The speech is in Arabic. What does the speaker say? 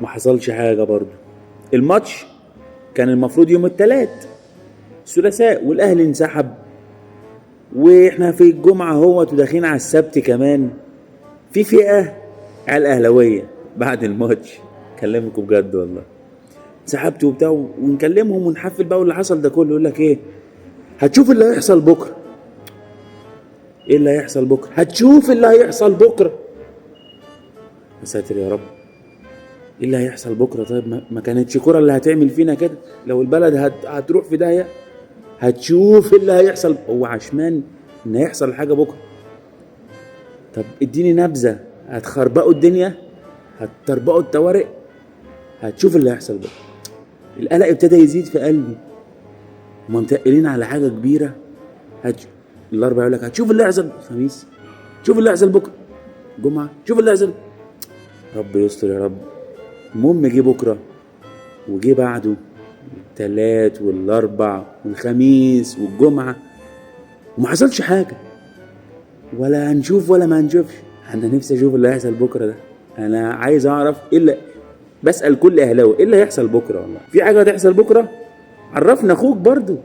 ما حصلش حاجه برضو. الماتش كان المفروض يوم الثلاثاء والاهلي انسحب، واحنا في الجمعه اهوت وداخلين على السبت كمان. في فئه على الاهلاويه بعد الماتش، كلمكم بجد والله، سحبت وبتاع ونكلمهم ونحفل بقى واللي حصل ده كله. يقول لك ايه؟ هتشوف اللي هيحصل بكره. ايه اللي هيحصل بكره؟ هتشوف اللي هيحصل بكره. يا ساتر يا رب، ايه اللي هيحصل بكره؟ طيب ما كانتش كوره اللي هتعمل فينا كده؟ لو البلد هتروح في داهيه. هتشوف اللي هيحصل. هو عشمان ان هيحصل حاجه بكره. طب اديني نبذه. هتخربقوا الدنيا، هتطربقوا الطوارئ. هتشوف اللي هيحصل بكره. القلق ابتدى يزيد في قلبي. هما متقلين على حاجه كبيره. الاربعاء يقول لك هتشوف اللي هيحصل الخميس، شوف اللي هيحصل بكره جمعه، شوف اللي هيحصل. رب يستر يا رب. المهم جه بكره وجه بعده التلات والاربع والخميس والجمعه وما حصلش حاجه. ولا هنشوف ولا ما هنشوفش. انا نفسي اشوف اللي هيحصل بكره ده. انا عايز اعرف ايه اللي، بسال كل اهلاوي ايه اللي هيحصل بكره. والله في حاجه هتحصل بكره؟ عرفنا اخوك برضو.